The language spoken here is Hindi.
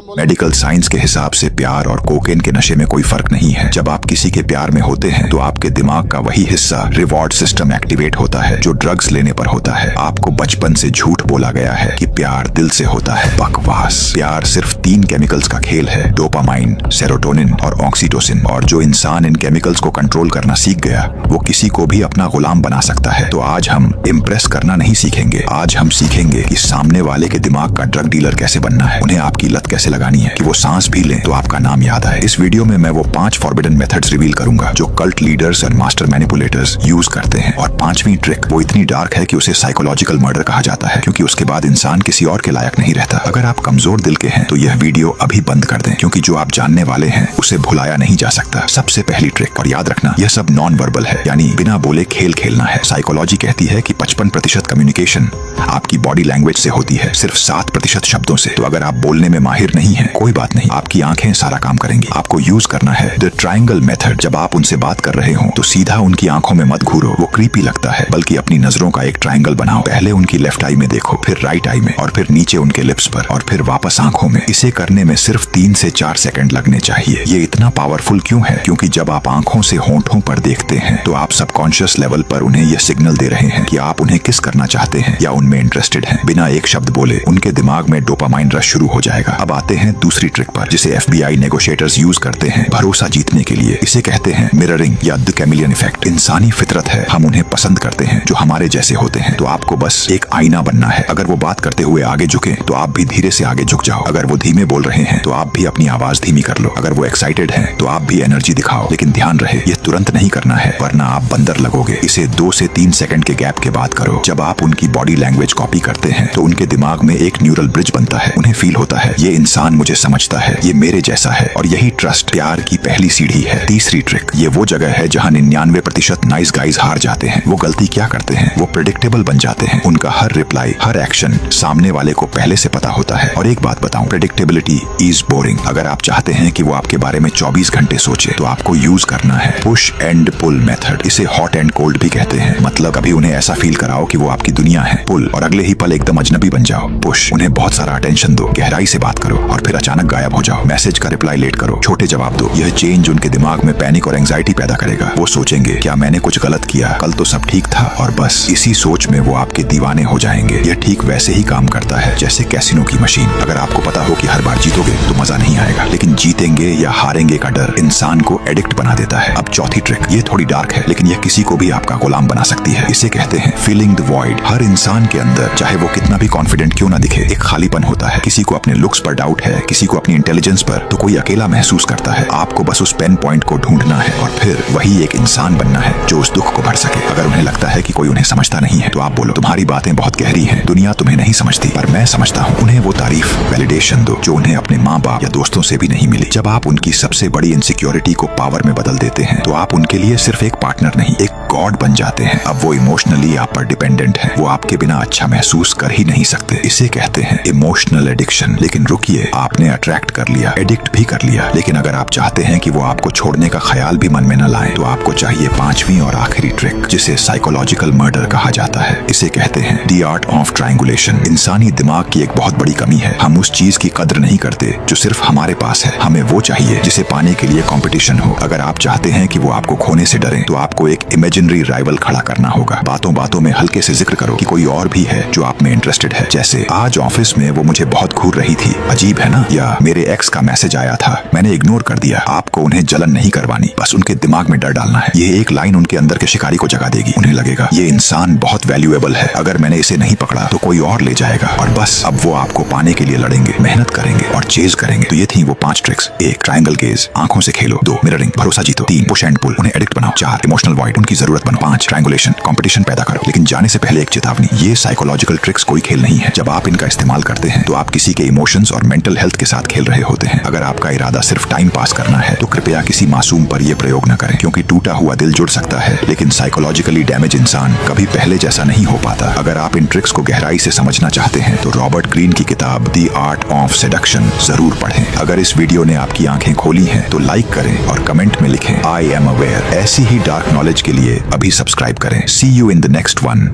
मेडिकल साइंस के हिसाब से प्यार और कोकेन के नशे में कोई फर्क नहीं है। जब आप किसी के प्यार में होते हैं तो आपके दिमाग का वही हिस्सा रिवॉर्ड सिस्टम एक्टिवेट होता है जो ड्रग्स लेने पर होता है। आपको बचपन से झूठ बोला गया है कि प्यार दिल से होता है। बकवास। प्यार सिर्फ 3 केमिकल्स का खेल है, डोपामाइन, सेरोटोनिन और ऑक्सीटोसिन। और जो इंसान इन केमिकल्स को कंट्रोल करना सीख गया वो किसी को भी अपना गुलाम बना सकता है। तो आज हम इम्प्रेस करना नहीं सीखेंगे, आज हम सीखेंगे कि सामने वाले के दिमाग का ड्रग डीलर कैसे बनना है, उन्हें आपकी लत कैसे लगानी है कि वो सांस भी लें तो आपका नाम याद आए। इस वीडियो में मैं वो 5 फॉरबिडन मेथड्स रिवील करूंगा जो कल्ट लीडर्स और मास्टर मैनिपुलेटर्स यूज करते हैं। और 5वीं ट्रिक वो इतनी डार्क है कि उसे साइकोलॉजिकल मर्डर कहा जाता है, क्योंकि उसके बाद इंसान किसी और के लायक नहीं रहता। अगर आप कमजोर दिल के हैं तो यह वीडियो अभी बंद कर दें, क्योंकि जो आप जानने वाले हैं उसे भुलाया नहीं जा सकता। सबसे पहली ट्रिक, और याद रखना यह सब नॉन वर्बल है, यानी बिना बोले खेल खेलना है। साइकोलॉजी कहती है कि 55% कम्युनिकेशन आपकी बॉडी लैंग्वेज से होती है, सिर्फ 7% शब्दों से। तो अगर आप बोलने में माहिर नहीं है कोई बात नहीं, आपकी आंखें सारा काम करेंगी। आपको यूज करना है द ट्रायंगल मेथड। जब आप उनसे बात कर रहे हो तो सीधा उनकी आंखों में मत घूरो, वो क्रीपी लगता है, बल्कि अपनी नजरों का एक ट्रायंगल बनाओ। पहले उनकी लेफ्ट आई में देखो, फिर राइट आई में, और फिर नीचे उनके लिप्स पर, और फिर वापस आंखों में। इसे करने में सिर्फ 3 से 4 सेकंड लगने चाहिए। ये इतना पावरफुल क्यों है? क्योंकि जब आप आंखों से होंठों पर देखते हैं तो आप सबकॉन्शियस लेवल पर उन्हें यह सिग्नल दे रहे हैं कि आप उन्हें किस करना चाहते हैं या उनमें इंटरेस्टेड हैं। बिना एक शब्द बोले उनके दिमाग में डोपामाइन रश शुरू हो जाएगा। अब आते हैं दूसरी ट्रिक पर, जिसे FBI नेगोशिएटर्स यूज करते हैं भरोसा जीतने के लिए। इसे कहते हैं मिररिंग या द कैमिलियन इफेक्ट। इंसानी फितरत है, हम उन्हें पसंद करते हैं जो हमारे जैसे होते हैं। तो आपको बस एक आईना बनना है। अगर वो बात करते हुए आगे झुके तो आप भी धीरे से आगे झुक जाओ। अगर वो धीमे बोल रहे हैं तो आप भी अपनी आवाज धीमी कर लो। अगर वो एक्साइटेड हैं तो आप भी एनर्जी दिखाओ। लेकिन ध्यान रहे ये तुरंत नहीं करना है, वरना आप बंदर लगोगे। इसे 2 से 3 सेकंड के गैप के बाद करो। जब आप उनकी बॉडी लैंग्वेज कॉपी करते हैं तो उनके दिमाग में एक न्यूरल ब्रिज बनता है। उन्हें फील होता है ये इंसान मुझे समझता है, ये मेरे जैसा है। और यही ट्रस्ट प्यार की पहली सीढ़ी है। तीसरी ट्रिक, ये वो जगह है जहाँ 99% नाइस गाइज हार जाते हैं। वो गलती क्या करते हैं? वो प्रेडिक्टेबल बन जाते हैं। उनका हर रिप्लाई, हर एक्शन सामने वाले को पहले से पता होता है। और एक बात बताऊं, प्रेडिक्टेबिलिटी इज बोरिंग। अगर आप चाहते हैं कि वो आपके बारे में 24 घंटे सोचे तो आपको यूज करना है पुश एंड पुल मेथड। इसे हॉट एंड कोल्ड भी कहते हैं। मतलब कभी उन्हें ऐसा फील कराओ कि वो आपकी दुनिया है, पुल, और अगले ही पल एकदम अजनबी बन जाओ, पुश। उन्हें बहुत सारा अटेंशन दो, गहराई से बात करो, और फिर अचानक गायब हो जाओ। मैसेज का रिप्लाई लेट करो, छोटे जवाब दो। यह चेंज उनके दिमाग में पैनिक और एंजाइटी पैदा करेगा। वो सोचेंगे क्या मैंने कुछ गलत किया, कल तो सब ठीक था, और बस इसी सोच में वो आपके दीवाने हो जाएंगे। यह ठीक वैसे ही काम करता है जैसे कैसीनो की मशीन। अगर आपको पता हो कि हर बार जीतोगे तो मजा नहीं आएगा, लेकिन जीतेंगे या हारेंगे का डर इंसान को एडिक्ट बना देता है। अब चौथी ट्रिक, ये थोड़ी डार्क है, लेकिन यह किसी को भी आपका गुलाम बना सकती है। इसे कहते हैं फिलिंग द वॉइड। हर इंसान के अंदर, चाहे वो कितना भी कॉन्फिडेंट क्यों ना दिखे, एक खालीपन होता है। किसी को अपने लुक्स पर डाउट है, किसी को अपनी इंटेलिजेंस पर, तो कोई अकेला महसूस करता है। आपको बस उस पेन पॉइंट को ढूंढना है और फिर वही एक इंसान बनना है जो उस दुख को भर सके। अगर उन्हें लगता है कि कोई उन्हें समझता नहीं है तो आप बोलो तुम्हारी बातें बहुत गहरी हैं, दुनिया तुम्हें नहीं समझती पर मैं समझता हूँ। उन्हें वो तारीफ, वैलिडेशन दो जो उन्हें अपने माँ बाप या दोस्तों से भी नहीं मिली। जब आप उनकी सबसे बड़ी इनसिक्योरिटी को पावर में बदल देते हैं तो आप उनके लिए सिर्फ एक पार्टनर नहीं, एक गॉड बन जाते हैं। अब वो इमोशनली आप पर डिपेंडेंट है, वो आपके बिना अच्छा महसूस कर ही नहीं सकते। इसे कहते हैं इमोशनल एडिक्शन। लेकिन रुकिए, आपने अट्रैक्ट कर लिया, एडिक्ट भी कर लिया, लेकिन अगर आप चाहते हैं कि वो आपको छोड़ने का ख्याल भी मन में न लाए तो आपको चाहिए 5वीं और आखिरी ट्रिक, जिसे साइकोलॉजिकल मर्डर कहा जाता है। इसे कहते हैं द आर्ट ऑफ ट्रायंगुलेशन। इंसानी दिमाग की एक बहुत बड़ी कमी है, हम उस चीज की कद्र नहीं करते जो सिर्फ हमारे पास है। हमें वो चाहिए जिसे पाने के लिए कंपटीशन हो। अगर आप चाहते हैं कि वो आपको खोने से डरे तो आपको एक इमेजिनरी राइवल खड़ा करना होगा। बातों बातों में हल्के से जिक्र करो कि कोई और भी है जो आप में इंटरेस्टेड है, जैसे आज ऑफिस में वो मुझे बहुत घूर रही थी, अजीब है ना, या मेरे एक्स का मैसेज आया था, मैंने इग्नोर कर दिया। आपको उन्हें जलन नहीं करवानी, बस उनके दिमाग में डर डालना है। ये एक लाइन उनके अंदर के शिकारी को जगा देगी। उन्हें लगेगा ये इंसान बहुत वैल्यूएबल है, अगर मैंने इसे नहीं पकड़ा तो कोई और ले जाएगा, और बस अब वो आपको पाने के लिए लड़ेंगे, मेहनत करेंगे और चेज करेंगे। तो ये थी वो 5 ट्रिक्स। 1 ट्रायंगल गेज, आंखों से खेलो। 2 मिररिंग, भरोसा जीतो। 3 पुश एंड पुल, उन्हें एडिक्ट बनाओ। 4 इमोशनल वॉइड, उनकी जरूरत बनो। 5 ट्रायंगुलेशन, कंपटीशन पैदा करो। लेकिन जाने से पहले एक चेतावनी, ये साइकोलॉजिकल ट्रिक्स कोई खेल नहीं है। जब आप इनका इस्तेमाल करते हैं तो आप किसी के इमोशंस और मेंटल हेल्थ के साथ खेल रहे होते हैं। अगर आपका इरादा सिर्फ टाइम पास करना है तो कृपया किसी मासूम पर यह प्रयोग न करें, क्योंकि टूटा हुआ दिल जुड़ सकता है लेकिन साइकोलॉजिकली डैमेज इंसान कभी पहले जैसा नहीं हो पाता। अगर आप इन ट्रिक्स को गहराई से समझना चाहते हैं तो रॉबर्ट ग्रीन की किताब द आर्ट ऑफ सेडक्शन जरूर पढ़ें। अगर इस वीडियो ने आपकी आंखें खोली हैं तो लाइक करें और कमेंट में लिखें आई एम अवेयर। ऐसी ही डार्क नॉलेज के लिए अभी सब्सक्राइब करें। See you in the next one.